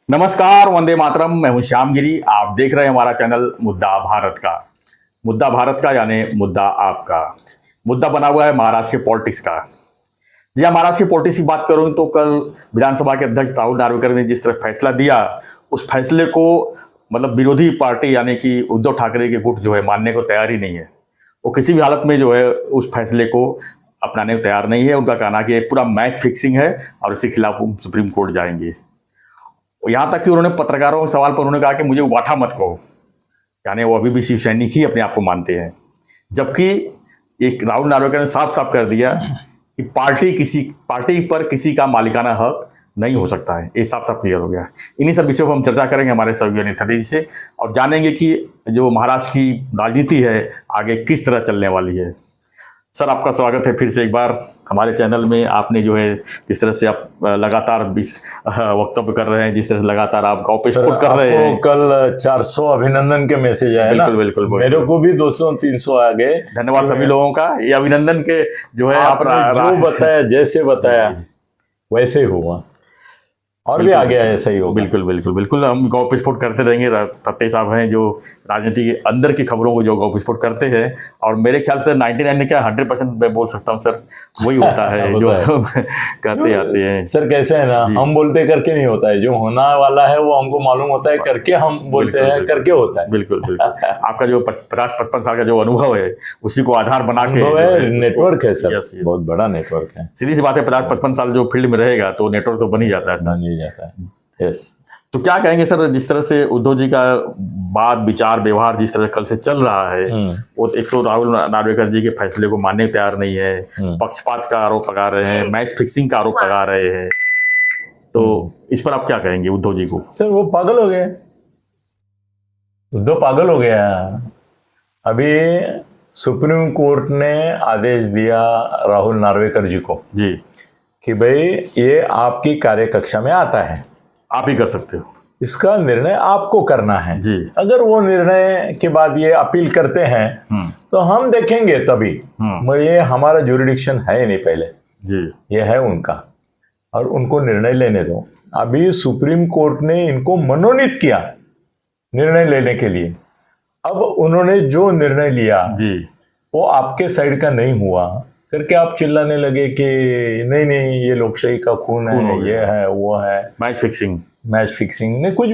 नमस्कार, वंदे मातरम। मैं हूं श्यामगिरी। आप देख रहे हैं हमारा चैनल मुद्दा भारत का। मुद्दा भारत का यानी मुद्दा आपका। मुद्दा बना हुआ है महाराष्ट्र के पॉलिटिक्स का। जी हाँ, महाराष्ट्र की पॉलिटिक्स की बात करूं तो कल विधानसभा के अध्यक्ष राहुल नार्वेकर ने जिस तरह फैसला दिया, उस फैसले को मतलब विरोधी पार्टी यानी कि उद्धव ठाकरे के गुट जो है मानने को तैयार ही नहीं है। वो किसी भी हालत में जो है उस फैसले को अपनाने को तैयार नहीं है। उनका कहना कि एक पूरा मैच फिक्सिंग है और इसके खिलाफ वो सुप्रीम कोर्ट जाएंगे। यहाँ तक कि उन्होंने पत्रकारों के सवाल पर उन्होंने कहा कि मुझे उबाठा मत कहो, यानी वो अभी भी शिव सैनिक ही अपने आप को मानते हैं। जबकि एक राहुल नार्वेकर ने साफ साफ कर दिया कि पार्टी पर किसी का मालिकाना हक नहीं हो सकता है। ये साफ साफ क्लियर हो गया। इन्हीं सब विषयों पर हम चर्चा करेंगे हमारे सहयोगी अनिल खत्री जी से और जानेंगे कि जो महाराष्ट्र की राजनीति है आगे किस तरह चलने वाली है। सर, आपका स्वागत है फिर से एक बार हमारे चैनल में। आपने जो है जिस तरह से आप लगातार वक्तव्य कर रहे हैं, जिस तरह से लगातार आप गाँव पे स्पोर्ट कर रहे हैं। कल 400 अभिनंदन के मैसेज आए ना। बिल्कुल। मेरे को भी 200-300 आ गए। धन्यवाद सभी लोगों का। ये अभिनंदन के जो है आपने जो बताया, जैसे बताया वैसे हुआ और भी आगे ऐसा ही होगा। बिल्कुल हम गौ विस्फोट करते रहेंगे। तत्ते साहब हैं जो राजनीति के अंदर की खबरों को जो गौ विस्फोट करते हैं, और मेरे ख्याल से 99 ने क्या 100% मैं बोल सकता हूँ सर, वही होता है जो कहते आते हैं। सर कैसे है ना, हम बोलते करके नहीं होता है। जो होना वाला है वो हमको मालूम होता है, करके हम बोलते हैं, करके होता है। बिल्कुल आपका जो 50-55 साल का जो अनुभव है उसी को आधार बना के नेटवर्क है सर, बहुत बड़ा नेटवर्क है। सीधी सी बात है, 50-55 साल जो फील्ड में रहेगा तो नेटवर्क तो बन ही जाता है। जाता है। यस, तो क्या कहेंगे सर, जिस तरह से उद्धव जी का बात विचार व्यवहार जिस तरह कल से चल रहा है, वो एक तो राहुल नार्वेकर जी के फैसले को मानने को तैयार नहीं है, पक्षपात का आरोप लगा रहे हैं, मैच फिक्सिंग का आरोप लगा रहे हैं। तो इस पर आप क्या कहेंगे उद्धव जी को? सर वो पागल हो गए, उद्धव पागल हो गया। अभी सुप्रीम कोर्ट ने आदेश दिया राहुल नार्वेकर जी को जी कि भाई ये आपकी कार्यकक्षा में आता है, आप ही कर सकते हो, इसका निर्णय आपको करना है जी। अगर वो निर्णय के बाद ये अपील करते हैं तो हम देखेंगे तभी, मगर ये हमारा ज्यूरिडिक्शन है ही नहीं पहले जी, ये है उनका, और उनको निर्णय लेने दो। अभी सुप्रीम कोर्ट ने इनको मनोनीत किया निर्णय लेने के लिए। अब उन्होंने जो निर्णय लिया जी वो आपके साइड का नहीं हुआ करके आप चिल्लाने लगे कि नहीं ये लोकशाही का खून है, ये है वो है, मैच फिक्सिंग ने कुछ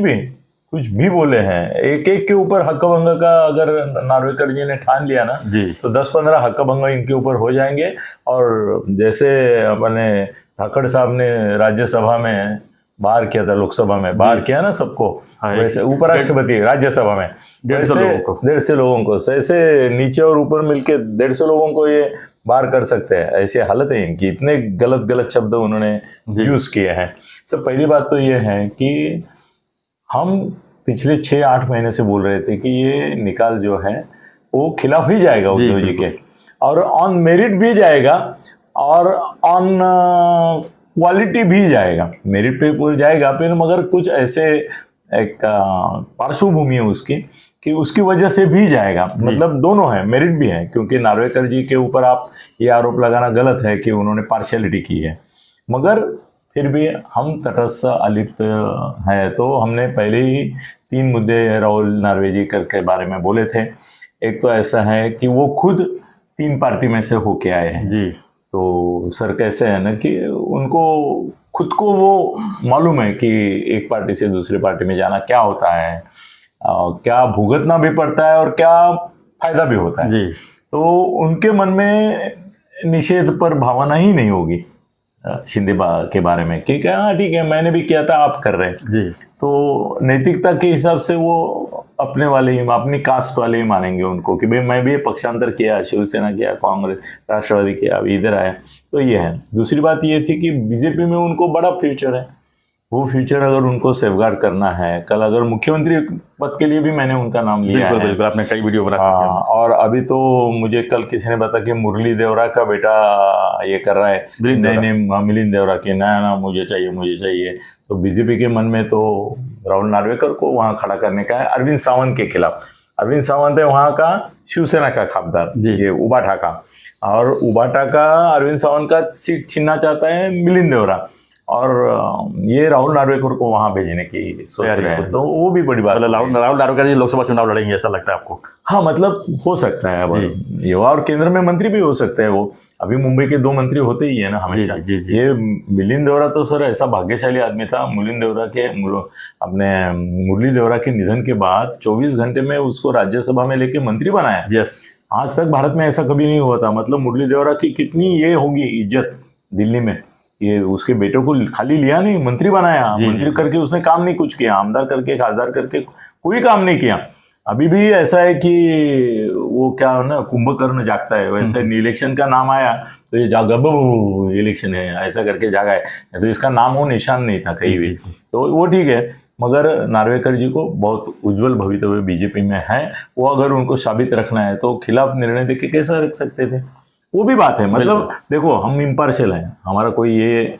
भी बोले हैं। एक एक के ऊपर हक्काभंग का अगर नार्वेकर जी ने ठान लिया ना जी तो 10-15 हक्काभंग इनके ऊपर हो जाएंगे। और जैसे अपने धाकड़ साहब ने राज्यसभा में बाहर किया था, लोकसभा में बाहर किया ना सबको, वैसे उपराष्ट्रपति राज्यसभा में 150 लोगों को, ऐसे नीचे और ऊपर मिलके 150 लोगों को ये बाहर कर सकते हैं। ऐसी हालत है इनकी, इतने गलत शब्द उन्होंने यूज किए हैं। सब पहली बात तो ये है कि हम पिछले 6-8 महीने से बोल रहे थे कि ये निकाल जो है वो खिलाफ ही जाएगा उद्धव जी के, और ऑन मेरिट भी जाएगा और ऑन क्वालिटी भी जाएगा। मेरिट पे पूरी जाएगा फिर, मगर कुछ ऐसे एक पार्श्वभूमि है उसकी कि उसकी वजह से भी जाएगा। मतलब दोनों है, मेरिट भी है, क्योंकि नार्वेकर जी के ऊपर आप ये आरोप लगाना गलत है कि उन्होंने पार्शियलिटी की है, मगर फिर भी हम तटस्थ अलिप्त है। तो हमने पहले ही 3 मुद्दे राहुल नार्वेकर के बारे में बोले थे। एक तो ऐसा है कि वो खुद 3 पार्टी में से होके आए हैं जी। तो सर कैसे है ना कि उनको खुद को वो मालूम है कि एक पार्टी से दूसरी पार्टी में जाना क्या होता है, क्या भुगतना भी पड़ता है और क्या फायदा भी होता है जी। तो उनके मन में निषेध पर भावना ही नहीं होगी शिंदे के बारे में कि हाँ ठीक है मैंने भी किया था, आप कर रहे हैं जी। तो नैतिकता के हिसाब से वो अपने वाले ही, अपनी कास्ट वाले ही मानेंगे उनको कि भाई मैं भी पक्षांतर किया, शिवसेना किया, कांग्रेस, राष्ट्रवादी किया, अभी इधर आया। तो ये है। दूसरी बात ये थी कि बीजेपी में उनको बड़ा फ्यूचर है, वो फ्यूचर अगर उनको सेफगार्ड करना है, कल अगर मुख्यमंत्री पद के लिए भी मैंने उनका नाम लिया है। बिल्कुल आपने कई वीडियो बना और अभी तो मुझे कल किसी ने बताया कि मुरली देवरा का बेटा ये कर रहा है, मिलिंद देवरा के ना मुझे चाहिए। तो बीजेपी के मन में तो राहुल नार्वेकर को वहां खड़ा करने का है अरविंद सावंत के खिलाफ। अरविंद सावंत है वहां का शिवसेना का खासदार, ये उबाठा का, और उबाठा का अरविंद सावंत का सीट छीनना चाहता है मिलिंद देवरा, और ये राहुल नार्वेकर को वहां भेजने की सोच रहे हैं, तो वो भी बड़ी बात मतलब है। राहुल नार्वेकर जी लोकसभा चुनाव लड़ेंगे ऐसा लगता है आपको? हाँ, मतलब हो सकता है, अब युवा और केंद्र में मंत्री भी हो सकते हैं वो। अभी मुंबई के 2 मंत्री होते ही है ना हमेशा। जी। ये मिलिंद देवरा तो सर ऐसा भाग्यशाली आदमी था। मिलिंद देवरा के अपने मुरली देवरा के निधन के बाद 24 घंटे में उसको राज्यसभा में लेके मंत्री बनाया। यस, आज तक भारत में ऐसा कभी नहीं हुआ था। मतलब मुरली देवरा की कितनी ये होगी इज्जत दिल्ली में, ये उसके बेटों को खाली लिया नहीं, मंत्री बनाया। मंत्री करके उसने काम नहीं कुछ किया, आमदार करके खासदार करके कोई काम नहीं किया। अभी भी ऐसा है कि वो क्या है ना, कुंभकर्ण जागता है वैसे। इलेक्शन का नाम आया तो ये जागा, इलेक्शन है ऐसा करके जागा है, तो इसका नाम वो निशान नहीं था कहीं भी। तो वो ठीक है, मगर नार्वेकर जी को बहुत उज्जवल भविष्य बीजेपी में है। वो अगर उनको साबित रखना है तो खिलाफ निर्णय देके कैसा रख सकते थे, वो भी बात है। मतलब देखो, हम इम्पार्शियल हैं, हमारा कोई ये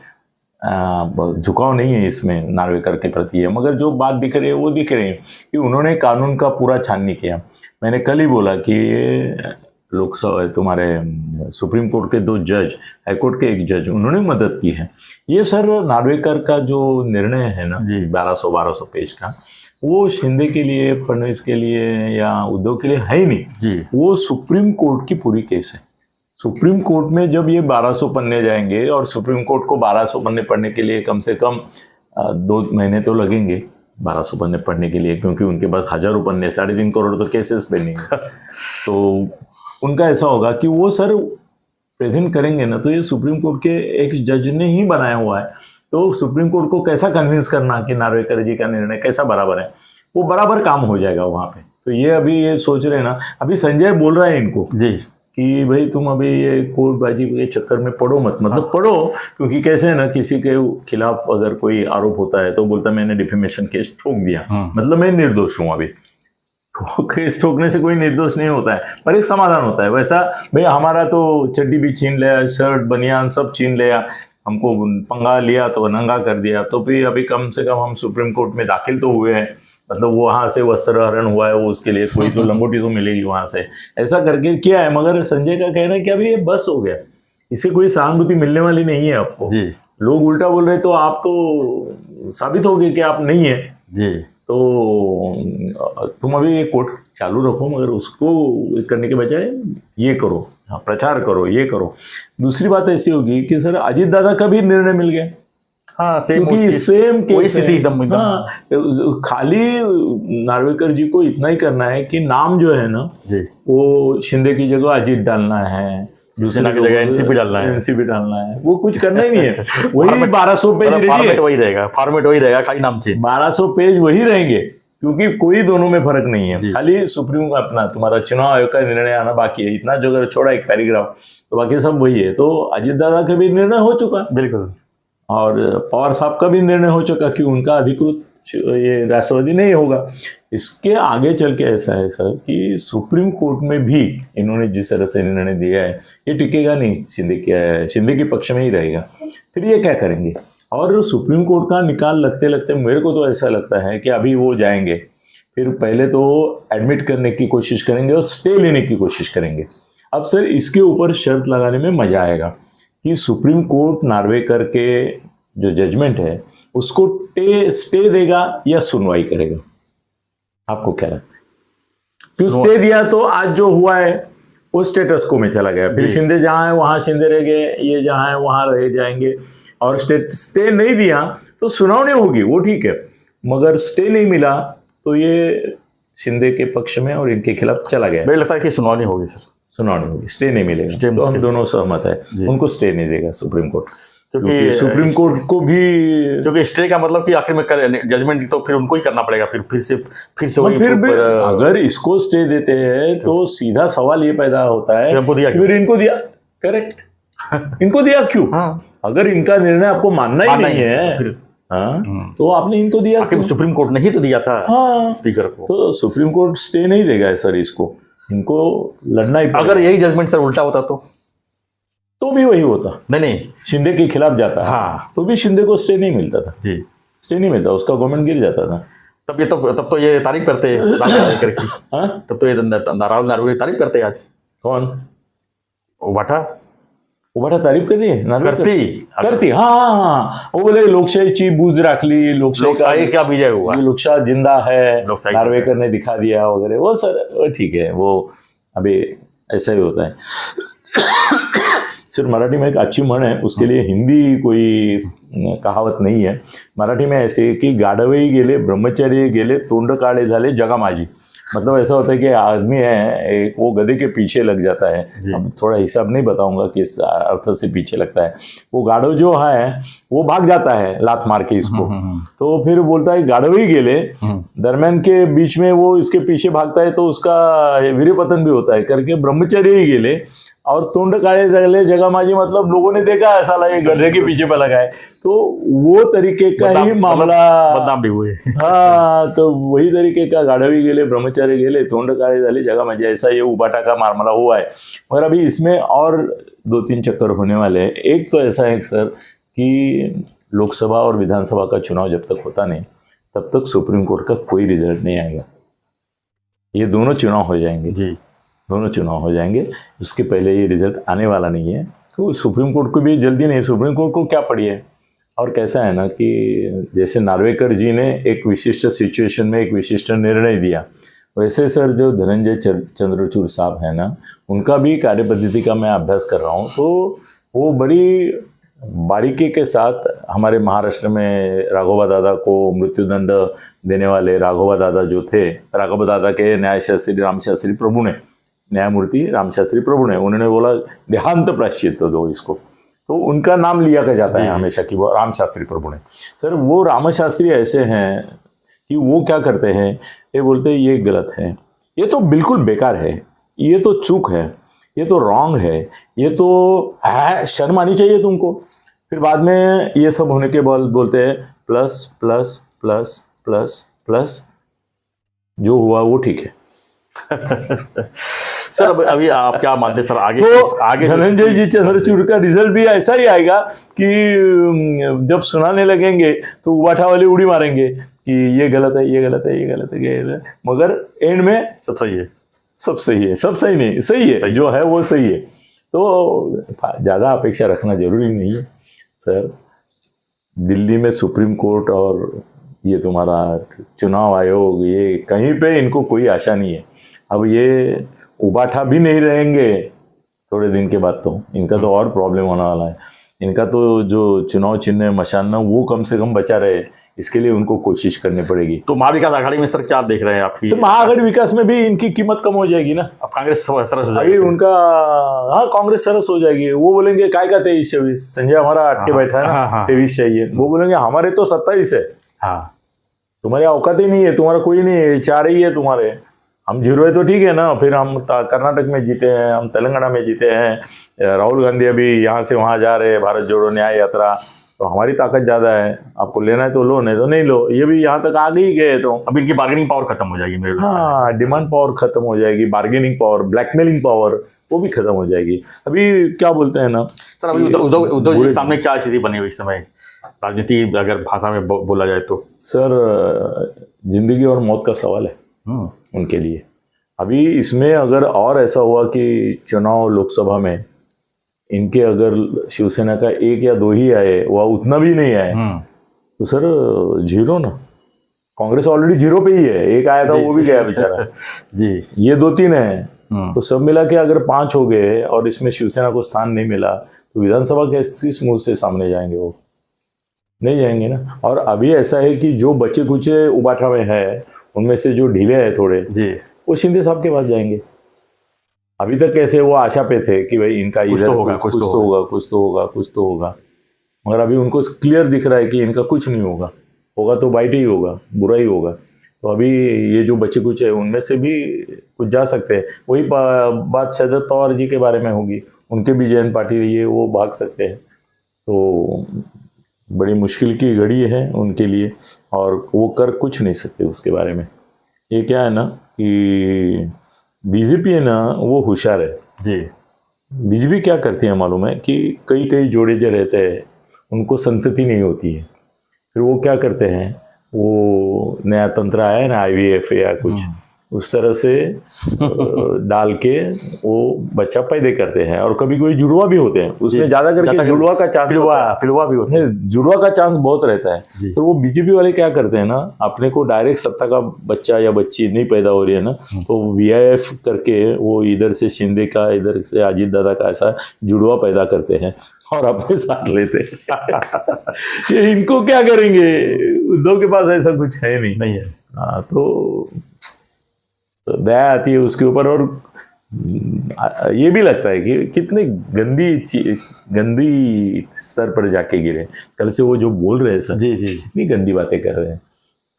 झुकाव नहीं है इसमें नार्वेकर के प्रति है, मगर जो बात दिख रही है वो दिख रही है कि उन्होंने कानून का पूरा छान नहीं किया। मैंने कल ही बोला कि लोकसभा तुम्हारे सुप्रीम कोर्ट के 2 जज, हाईकोर्ट के 1 जज, उन्होंने मदद की है। ये सर नार्वेकर का जो निर्णय है ना 1200 पेज का, वो शिंदे के लिए, फडणवीस के लिए या उद्धव के लिए है ही नहीं जी। वो सुप्रीम कोर्ट की पूरी केस है। सुप्रीम कोर्ट में जब ये 1200 पन्ने जाएंगे, और सुप्रीम कोर्ट को 1200 पन्ने पढ़ने के लिए कम से कम 2 महीने तो लगेंगे 1200 पन्ने पढ़ने के लिए, क्योंकि उनके पास हजारों पन्ने, 3.5 करोड़ तो केसेस पेंडिंग है। तो उनका ऐसा होगा कि वो सर प्रेजेंट करेंगे ना, तो ये सुप्रीम कोर्ट के एक जज ने ही बनाया हुआ है। तो सुप्रीम कोर्ट को कैसा कन्विंस करना कि नार्वेकर जी का निर्णय कैसा बराबर है, वो बराबर काम हो जाएगा वहां पे। तो ये अभी ये सोच रहे हैं ना, अभी संजय बोल रहा है इनको जी कि भाई तुम अभी ये कोर्टबाजी के चक्कर में पढ़ो मत, मतलब पढ़ो, क्योंकि कैसे है ना, किसी के खिलाफ अगर कोई आरोप होता है तो बोलता मैंने डिफेमेशन केस ठोक दिया, मतलब मैं निर्दोष हूं। अभी केस ठोकने से कोई निर्दोष नहीं होता है, पर एक समाधान होता है। वैसा भाई हमारा तो चड्डी भी छीन लिया, शर्ट बनियान सब छीन लिया, हमको पंगा लिया तो नंगा कर दिया, तो फिर अभी कम से कम हम सुप्रीम कोर्ट में दाखिल तो हुए हैं, मतलब वहां से वस्त्र हरण हुआ है, वो उसके लिए कोई तो लंगोटी तो मिलेगी वहां से, ऐसा करके किया है। मगर संजय का कहना है कि अभी ये बस हो गया, इससे कोई सहानुभूति मिलने वाली नहीं है आपको जी। लोग उल्टा बोल रहे तो आप तो साबित हो गए कि आप नहीं है जी। तो तुम अभी ये कोर्ट चालू रखो, मगर उसको करने के बजाय ये करो, प्रचार करो, ये करो। दूसरी बात ऐसी होगी कि सर अजीत दादा का भी निर्णय मिल गया। हाँ, सेम केस स्थिति एकदम। हाँ, खाली नार्वेकर जी को इतना ही करना है कि नाम जो है ना जी, वो शिंदे की जगह अजीत डालना है, दूसरे की जगह एनसीपी डालना है, वो कुछ करना ही नहीं है। वही 1200 पेज फॉर्मेट वही रहेगा, खाली नाम चेंज। 1200 पेज वही रहेंगे, क्योंकि कोई दोनों में फर्क नहीं है। खाली सुप्रीम अपना तुम्हारा चुनाव आयोग का निर्णय आना बाकी है, इतना जो अगर छोड़ा एक पैराग्राफ, तो बाकी सब वही है। तो अजीत दादा का भी निर्णय हो चुका, बिल्कुल, और पवार साहब का भी निर्णय हो चुका कि उनका अधिकृत ये राष्ट्रवादी नहीं होगा। इसके आगे चल के ऐसा है सर कि सुप्रीम कोर्ट में भी इन्होंने जिस तरह से निर्णय दिया है, ये टिकेगा नहीं, शिंदे के पक्ष में ही रहेगा। फिर ये क्या करेंगे? और सुप्रीम कोर्ट का निकाल लगते लगते मेरे को तो ऐसा लगता है कि अभी वो जाएंगे, फिर पहले तो एडमिट करने की कोशिश करेंगे और स्टे लेने की कोशिश करेंगे। अब सर इसके ऊपर शर्त लगाने में मजा आएगा कि सुप्रीम कोर्ट नार्वेकर के जो जजमेंट है उसको स्टे देगा या सुनवाई करेगा। आपको क्या लगता है? क्यों स्टे दिया तो आज जो हुआ है वो स्टेटस को में चला गया, फिर शिंदे जहां है वहां शिंदे रह गए, ये जहां है वहां रह जाएंगे। और स्टे नहीं दिया तो सुनावनी होगी, वो ठीक है, मगर स्टे नहीं मिला तो ये शिंदे के पक्ष में और इनके खिलाफ चला गया। मुझे लगता है कि सुनवानी होगी सर, सुनावनी होगी, स्टे नहीं मिलेगा। तो हम दोनों सहमत है, उनको स्टे नहीं देगा सुप्रीम कोर्ट, क्योंकि सुप्रीम कोर्ट को भी, क्योंकि स्टे का मतलब कि आखिर में जजमेंट तो फिर उनको ही करना पड़ेगा, फिर से वही। फिर भी अगर इसको स्टे देते हैं तो सीधा सवाल ये पैदा होता है फिर इनको दिया, करेक्ट, इनको दिया क्यों? अगर इनका निर्णय आपको मानना ही नहीं है तो आपने इनको दिया क्यों? सुप्रीम कोर्ट ने ही तो दिया था स्पीकर को, तो सुप्रीम कोर्ट स्टे नहीं देगा सर इसको, इनको लड़ना ही। अगर यही जजमेंट सर उल्टा होता तो भी वही होता, नहीं शिंदे के खिलाफ जाता, हाँ, तो भी शिंदे को स्टे नहीं मिलता था जी, स्टे नहीं मिलता, उसका गवर्नमेंट गिर जाता था। तब तो ये तारीफ करते तब तो ये राहुल नार्वेकर तारीफ करते आज। कौन? वाटा उभाटा तारीफ कर रही है नार्वेकर? करती हाँ हाँ हाँ, वो बोले लोकशाहीची बूज राखली, लोकशाही क्या विजय हुआ, लोकशाही जिंदा है, लोकशाही नार्वेकर ने दिखा दिया वगैरह, वो सर ठीक है, वो अभी ऐसा ही होता है। सिर्फ मराठी में एक अच्छी म्हण है, उसके लिए हिंदी कोई कहावत नहीं है। मराठी में ऐसे है कि गाढवही गेले ब्रह्मचर्य गेले तोंड काळे झाले जगा माझी। मतलब ऐसा होता है कि आदमी है एक, वो गधे के पीछे लग जाता है। अब थोड़ा हिसाब नहीं बताऊंगा किस अर्थ से पीछे लगता है। वो गाढव जो है वो भाग जाता है लात मार के इसको, तो फिर बोलता है गाढव ही गेले, दरम्यान के बीच में वो इसके पीछे भागता है तो उसका वीर्यपतन भी होता है करके ब्रह्मचर्य ही गेले और तोंड काळे झाले जगा माझी, मतलब लोगों ने देखा ऐसा लगा गधे के पीछे पे लगा है, तो वो तरीके का ही मामला बदनाम भी हुए। हाँ, तो वही तरीके का गाढवी गेले ब्रह्मचारी गेले तोंड काळे झाले जगा माझी, ऐसा ये उबाटा का मामला हुआ है। मगर अभी इसमें और 2-3 चक्कर होने वाले हैं। एक तो ऐसा है सर कि लोकसभा और विधानसभा का चुनाव जब तक होता नहीं तब तक सुप्रीम कोर्ट का कोई रिजल्ट नहीं आएगा। ये दोनों चुनाव हो जाएंगे जी, दोनों चुनाव हो जाएंगे, उसके पहले ये रिजल्ट आने वाला नहीं है। तो सुप्रीम कोर्ट को भी जल्दी नहीं, सुप्रीम कोर्ट को क्या पड़ी है। और कैसा है ना कि जैसे नार्वेकर जी ने एक विशिष्ट सिचुएशन में एक विशिष्ट निर्णय दिया, वैसे सर जो धनंजय चंद्रचूड़ साहब है ना, उनका भी कार्यपद्धति का मैं अभ्यास कर रहा हूँ, तो वो बड़ी बारीकी के साथ हमारे महाराष्ट्र में राघोबा दादा को मृत्युदंड देने वाले राघोबा दादा जो थे, राघोबा दादा के न्यायशास्त्री रामशास्त्री प्रभु ने, न्यायमूर्ति रामशास्त्री प्रभु ने, उन्होंने बोला देहांत प्रायश्चित दो इसको, तो उनका नाम लिया का जाता है हमेशा कि वो रामशास्त्री प्रभु ने। सर वो रामशास्त्री ऐसे हैं कि वो क्या करते हैं, ये बोलते हैं ये गलत है, ये तो बिल्कुल बेकार है, ये तो चूक है, ये तो रॉन्ग है, ये तो है, शर्म आनी चाहिए तुमको। फिर बाद में ये सब होने के बाद बोलते हैं plus plus plus plus plus, जो हुआ वो ठीक है। सर अभी आप क्या मानते हैं सर, आगे तो आगे धनंजय जी चंद्रचूड़ का रिजल्ट भी ऐसा ही आएगा कि जब सुनाने लगेंगे तो उबाठा वाले उड़ी मारेंगे कि ये गलत है, ये गलत है, ये गलत है, ये गलत है, मगर एंड में सब सही है, सब सही है, सब सही नहीं, सही है, जो है वो सही है। तो ज़्यादा अपेक्षा रखना जरूरी नहीं है सर। दिल्ली में सुप्रीम कोर्ट और ये तुम्हारा चुनाव आयोग, ये कहीं पे इनको कोई आशा नहीं है। अब ये उबाठा भी नहीं रहेंगे थोड़े दिन के बाद, तो इनका तो और प्रॉब्लम होने वाला है। इनका तो जो चुनाव चिन्ह मशान वो कम से कम बचा रहे, इसके लिए उनको कोशिश करनी पड़ेगी। तो महाविकास आघाड़ी में सर क्या देख रहे हैं आपकी? महाआघाड़ी विकास में भी इनकी कीमत कम हो जाएगी ना। अब कांग्रेस सरस हो अभी जाएगी उनका, हाँ कांग्रेस सरस हो जाएगी। वो बोलेंगे काय का 23-24, संजय हमारा अटके बैठा है ना, 23 चाहिए। वो बोलेंगे हमारे तो 27 है, हाँ तुम्हारी औकात ही नहीं है, तुम्हारा कोई नहीं है, 4 ही है तुम्हारे। हम 0 है तो ठीक है ना, फिर हम कर्नाटक में जीते हैं, हम तेलंगाना में जीते हैं, राहुल गांधी अभी यहाँ से वहाँ जा रहे हैं भारत जोड़ो न्याय यात्रा, तो हमारी ताकत ज़्यादा है, आपको लेना है तो लो, नहीं तो नहीं लो। ये भी यहाँ तक आगे ही गए तो अब इनकी बार्गेनिंग पावर खत्म हो जाएगी मेरे। हाँ, डिमांड पावर खत्म हो जाएगी, बार्गेनिंग पावर, ब्लैकमेलिंग पावर वो भी खत्म हो जाएगी। अभी क्या बोलते हैं ना सर, अभी उद्धव जी के सामने क्या स्थिति बनी हुई इस समय राजनीति अगर भाषा में बोला जाए तो? सर जिंदगी और मौत का सवाल है उनके लिए। अभी इसमें अगर और ऐसा हुआ कि चुनाव लोकसभा में इनके अगर शिवसेना का 1 या 2 ही आए, वह उतना भी नहीं आए, तो सर 0 ना। कांग्रेस ऑलरेडी 0 पे ही है, 1 आया था वो भी गया बेचारा जी। ये 2-3 है, तो सब मिला के अगर 5 हो गए और इसमें शिवसेना को स्थान नहीं मिला तो विधानसभा के किस मुंह से सामने जाएंगे? वो नहीं जाएंगे ना। और अभी ऐसा है कि जो बचे कुचे उबाठा में है उनमें से जो ढीले हैं थोड़े जी, वो शिंदे साहब के पास जाएंगे। अभी तक कैसे वो आशा पे थे कि भाई इनका कुछ तो होगा, कुछ तो होगा, मगर अभी उनको क्लियर दिख रहा है कि इनका कुछ नहीं होगा, होगा तो बाइट ही होगा, बुरा ही होगा। तो अभी ये जो बच्चे कुछ है उनमें से भी कुछ जा सकते हैं। वही बात शरद पवार जी के बारे में होगी, उनके भी जयंत पाटिल ये वो भाग सकते हैं। तो बड़ी मुश्किल की घड़ी है उनके लिए और वो कर कुछ नहीं सकते उसके बारे में। ये क्या है ना कि बीजेपी है ना वो होशियार है जी। बीजेपी क्या करती है मालूम है कि कई जोड़े जो रहते हैं उनको संतति नहीं होती है, फिर वो क्या करते हैं, वो नया तंत्र आया है ना IVF या कुछ, उस तरह से डाल के वो बच्चा पैदा करते हैं। और कभी कोई जुड़वा भी होते हैं, उसमें ज्यादा करके जुड़वा का चांस, पिलवा भी होते हैं, जुड़वा का चांस बहुत रहता है। तो वो बीजेपी वाले क्या करते हैं ना, अपने को डायरेक्ट सत्ता का बच्चा या बच्ची नहीं पैदा हो रही है ना, तो VIF करके वो इधर से शिंदे का, इधर से अजीत दादा का ऐसा जुड़वा पैदा करते हैं और अपने साथ लेते हैं। ये इनको क्या करेंगे, उद्धव के पास ऐसा कुछ है नहीं है। हाँ, तो दया आती है उसके ऊपर। और ये भी लगता है कि कितने गंदी स्तर पर जाके गिरे। कल से वो जो बोल रहे हैं सर, जी जी, इतनी गंदी बातें कर रहे हैं,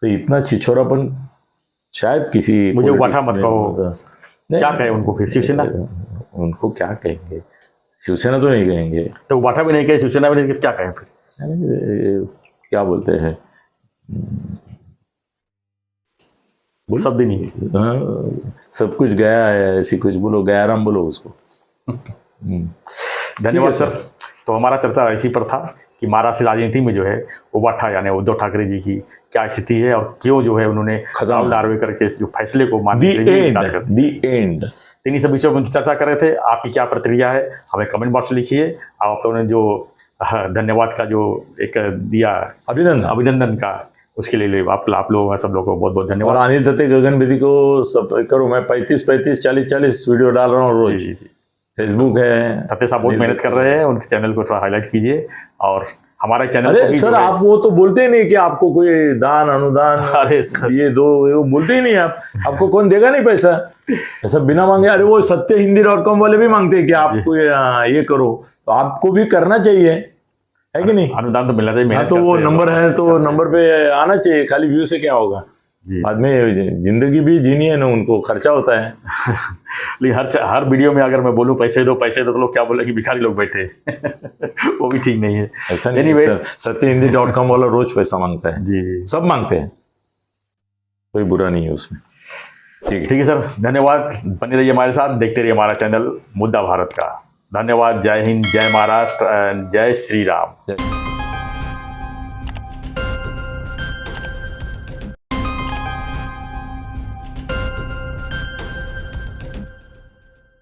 तो इतना छिछोरापन शायद किसी, मुझे उबाठा मत कहो, क्या कहे उनको फिर, शिवसेना उनको क्या कहेंगे, शिवसेना तो नहीं कहेंगे, तो उबाठा भी नहीं कहे, शिवसेना भी नहीं कहे, क्या कहें फिर, क्या बोलते हैं, शब्द ही नहीं। हाँ, सब कुछ गया है, ऐसी कुछ बोलो, गयाराम बोलो उसको। धन्यवाद सर। तो हमारा चर्चा इसी पर था कि महाराष्ट्र राजनीति में जो है उबाठा यानी उद्धव ठाकरे जी की क्या स्थिति है और क्यों जो है उन्होंने राहुल नार्वेकर के जो फैसले को मानने के लिए एंड इन्हीं सब विषयों पर चर्चा कर रहे थे। आपकी क्या प्रतिक्रिया है हमें कमेंट बॉक्स में लिखिए। आप लोगों ने जो धन्यवाद का जो एक दिया अभिनंदन का, उसके लिए आप लोगों सब लोगों को बहुत बहुत धन्यवाद। और अनिल दत्ते गगन बेदी को सब करो, मैं 35 40 वीडियो डाल रहा हूँ रोज। जी, फेसबुक है, दत्ते साहब बहुत मेहनत कर रहे हैं, उनके चैनल को थोड़ा हाईलाइट कीजिए। और हमारा चैनल, अरे सर आप वो तो बोलते ही नहीं कि आपको कोई दान अनुदान, अरे सर ये दो, वो बोलते ही नहीं आप, आपको कौन देगा नहीं पैसा ऐसा बिना मांगे। अरे वो सत्यहिंदी.com वाले भी मांगते हैं कि आपको ये करो, तो आपको भी करना चाहिए, है कि नहीं? अनुदान तो मिलना चाहिए। हाँ, तो वो नंबर है, तो नंबर पे आना चाहिए, खाली व्यू से क्या होगा बाद में, जिंदगी भी जीनी है ना, उनको खर्चा होता है। लेकिन हर वीडियो में अगर मैं बोलूं पैसे दो तो लोग क्या बोले कि भिखारी लोग बैठे वो भी ठीक नहीं है। ऐसा नहीं है, सत्यहिंदी.com वाला रोज पैसा मांगता है। जी, सब मांगते हैं, कोई बुरा नहीं है उसमें। ठीक है सर, धन्यवाद। बने रहिए हमारे साथ, देखते रहिए हमारा चैनल मुद्दा भारत का। धन्यवाद। जय हिंद, जय महाराष्ट्र, जय श्री राम।